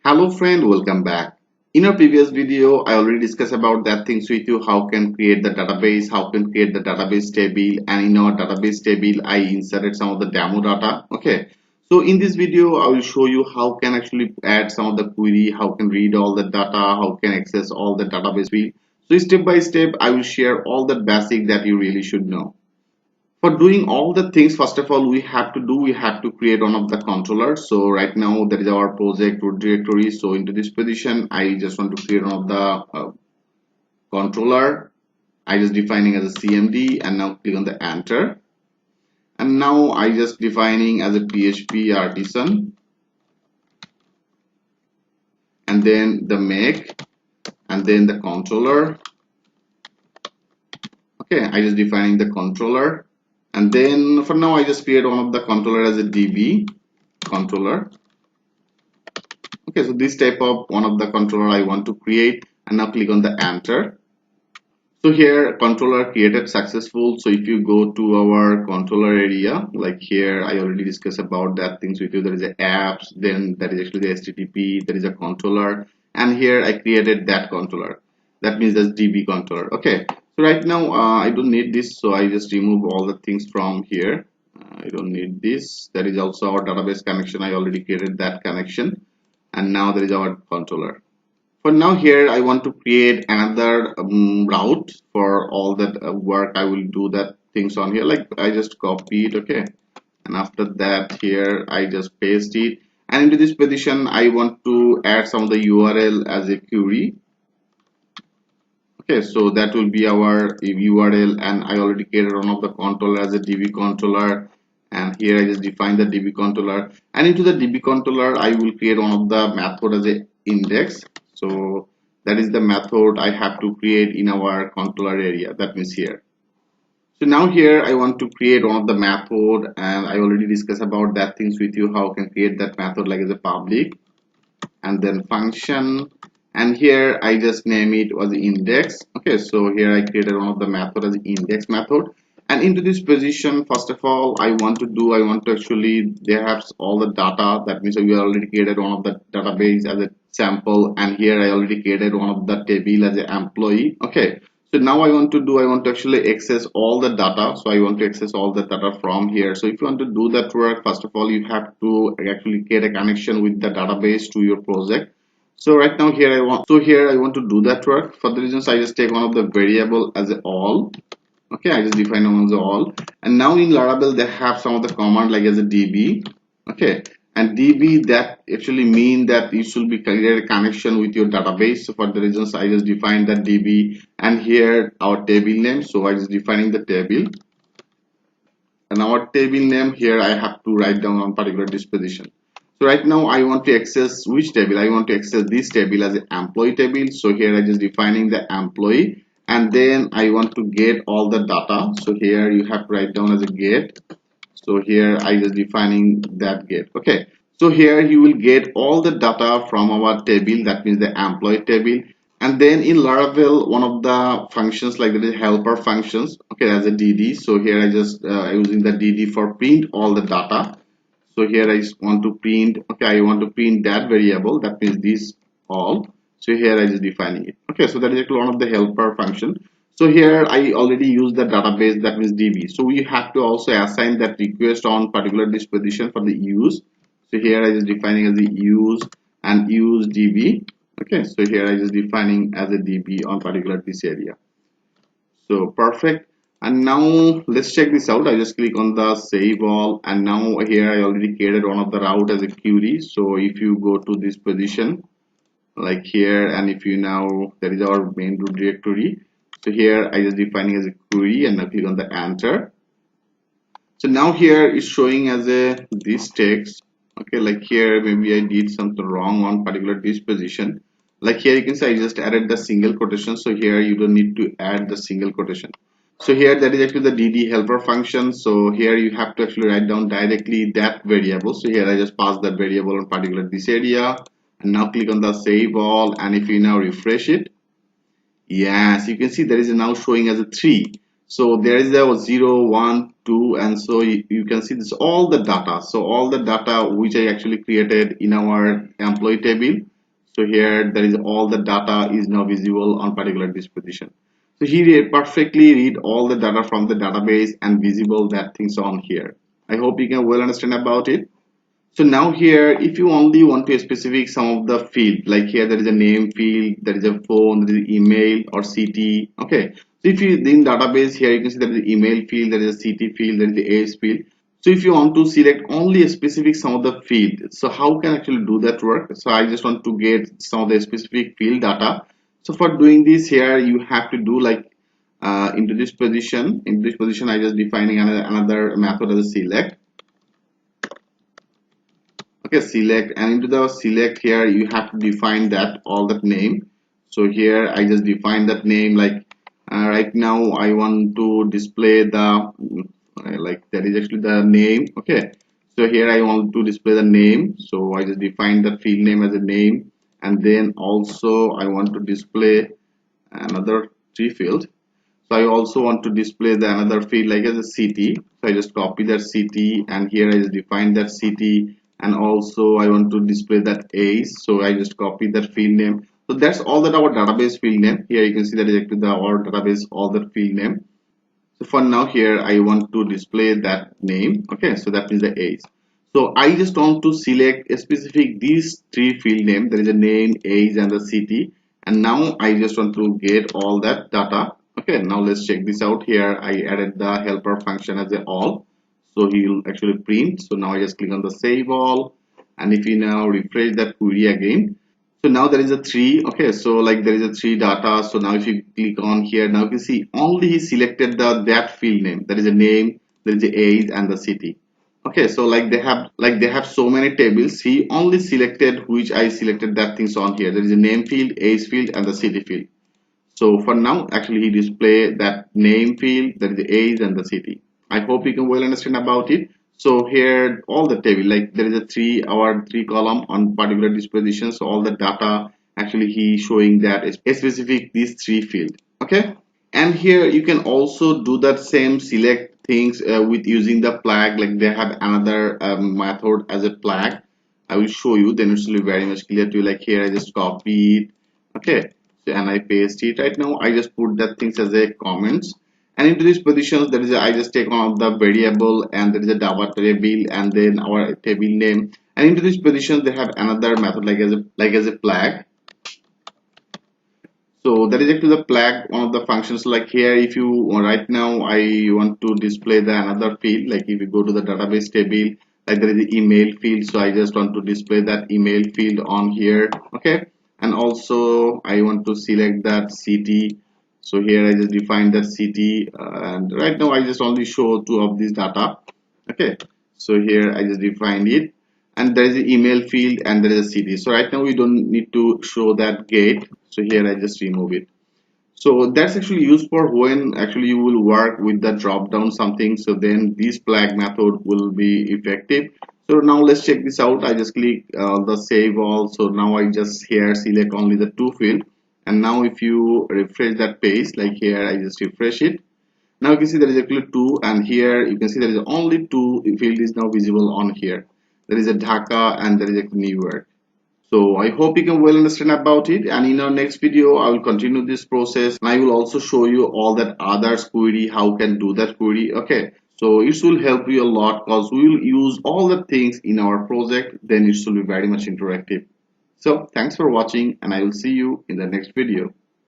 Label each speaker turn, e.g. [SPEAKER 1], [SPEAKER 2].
[SPEAKER 1] Hello friend, welcome back. In our previous video, I already discussed about that things with you, how can create the database, how can create the database table, and in our database table, I inserted some of the demo data. Okay, so in this video, I will show you how can actually add some of the query, how can read all the data, how can access all the database field. So step by step, I will share all the basic that you really should know. For doing all the things, first of all we have to create one of the controllers. So right now that is our project root directory. So into this position I just want to create one of the controller. I just defining as a cmd and now click on the enter, and now I just defining as a php artisan and then the make and then the controller. Okay, I just defining the controller, and then for now I just create one of the controller as a db controller. Okay, so this type of one of the controller I want to create, and now click on the enter. So here controller created successful. So if you go to our controller area, like here I already discussed about that things with you. There is a apps, then that is actually the http, there is a controller, and here I created that controller. That means that's db controller. Okay, so right now I don't need this, so I just remove all the things from here. I don't need this. That is also our database connection. I already created that connection, and now there is our controller. For now here I want to create another route for all that work. I will do that things on here, like I just copy it. Okay, and after that here I just paste it, and into this position I want to add some of the URL as a query. Okay, so that will be our URL, and I already created one of the controller as a db controller, and here I just define the db controller, and into the db controller I will create one of the method as a index. So that is the method I have to create in our controller area, that means here. So now here I want to create one of the method, and I already discussed about that things with you, how I can create that method like as a public and then function, and here I just name it as index. Okay, so here I created one of the method as index method, and into this position first of all I want to actually they have all the data. That means we already created one of the database as a sample, and here I already created one of the table as an employee. Okay, so now I want to actually access all the data. So I want to access all the data from here. So if you want to do that work, first of all you have to actually create a connection with the database to your project. So right now here I want to do that work. For the reasons I just take one of the variable as a all. Okay, I just define them as all, and now in Laravel they have some of the command like as a db. Okay, and db that actually mean that you should be create a connection with your database. So for the reasons I just define that db, and here our table name. So I just defining the table, and our table name here I have to write down on particular disposition. So right now I want to access which table. I want to access this table as an employee table. So here I just defining the employee, and then I want to get all the data. So here you have to write down as a get. So here I just defining that get. Okay, so here you will get all the data from our table, that means the employee table. And then in Laravel one of the functions like the helper functions, okay, as a dd. So here I just using the dd for print all the data. So here I just want to print, okay, I want to print that variable, that means this all. So here I just defining it. Okay, so that is actually one of the helper function. So here I already use the database, that means db. So we have to also assign that request on particular disposition for the use. So here I just defining as the use and use db. Okay, so here I just defining as a db on particular this area. So perfect. And now let's check this out. I just click on the save all, and now here I already created one of the route as a query. So if you go to this position like here, and if you now that is our main root directory. So here I just defining as a query, and now click on the enter. So now here is showing as a this text. Okay, like here maybe I did something wrong on particular disposition. Like here you can say I just added the single quotation. So here you don't need to add the single quotation. So here that is actually the dd helper function. So here you have to actually write down directly that variable. So here I just pass that variable on particular this area, and now click on the save all, and if you now refresh it, yes, you can see there is now showing as a 3. So there is a 0 1 2, and so you can see this all the data. So all the data which I actually created in our employee table. So here there is all the data is now visible on particular this position. So he perfectly read all the data from the database and visible that things on here. I hope you can well understand about it. So now here, if you only want to specify some of the field, like here there is a name field, there is a phone, there is email or CT. Okay. So if you in database here, you can see there is email field, there is a CT field, there is the age field. So if you want to select only a specific some of the field, so how can actually do that work? So I just want to get some of the specific field data. So for doing this here, you have to do like into this position. In this position, I just defining another method as a select. Okay, select, and into the select here you have to define that all that name. So here I just define that name, like right now I want to display the like that is actually the name. Okay, so here I want to display the name, so I just define the field name as a name, and then also I want to display another three field. So I also want to display the another field like as a city. So I just copy that city, and here I just define that city, and also I want to display that age. So I just copy that field name. So that's all that our database field name. Here you can see that is actually our database all the field name. So for now here I want to display that name. Okay, so that is the age. So I just want to select a specific these three field name. There is a name, age, and the city. And now I just want to get all that data. Okay, now let's check this out. Here I added the helper function as a all. So he will actually print. So now I just click on the save all. And if you now refresh that query again, so now there is a three. Okay, so like there is a three data. So now if you click on here, now you can see only he selected the that field name. There is a name, there is a age, and the city. Okay, so like they have so many tables. He only selected which I selected that things on here. There is a name field, age field, and the city field. So for now, actually he display that name field, there is the age and the city. I hope you can well understand about it. So here all the table, like there is a three column on particular disposition. So all the data actually he showing that is specific these three field. Okay, and here you can also do that same select things with using the flag. Like they have another method as a flag. I will show you, then it will be very much clear to you. Like here I just copy it. Okay, so and I paste it. Right now I just put that things as a comments, and into these positions there is I just take one of the variable, and there is a data table, and then our table name, and into these positions they have another method like as a flag. So that is actually the flag, one of the functions. Like here, if you right now I want to display the another field, like if you go to the database table, like there is the email field, so I just want to display that email field on here. Okay, and also I want to select that city. So here I just define that city, and right now I just only show two of these data. Okay, so here I just defined it, and there is an email field and there is a city. So right now we don't need to show that gate, so here I just remove it. So that's actually used for when actually you will work with the drop down something, so then this flag method will be effective. So now let's check this out. I just click the save all. So now I just here select only the two field, and now if you refresh that page, like here I just refresh it. Now you can see there is actually two, and here you can see there is only two field is now visible on here. There is a Dhaka and there is a New York. So I hope you can well understand about it, and in our next video I will continue this process, and I will also show you all that others query, how can do that query. Okay, so it will help you a lot because we will use all the things in our project, then it will be very much interactive. So thanks for watching, and I will see you in the next video.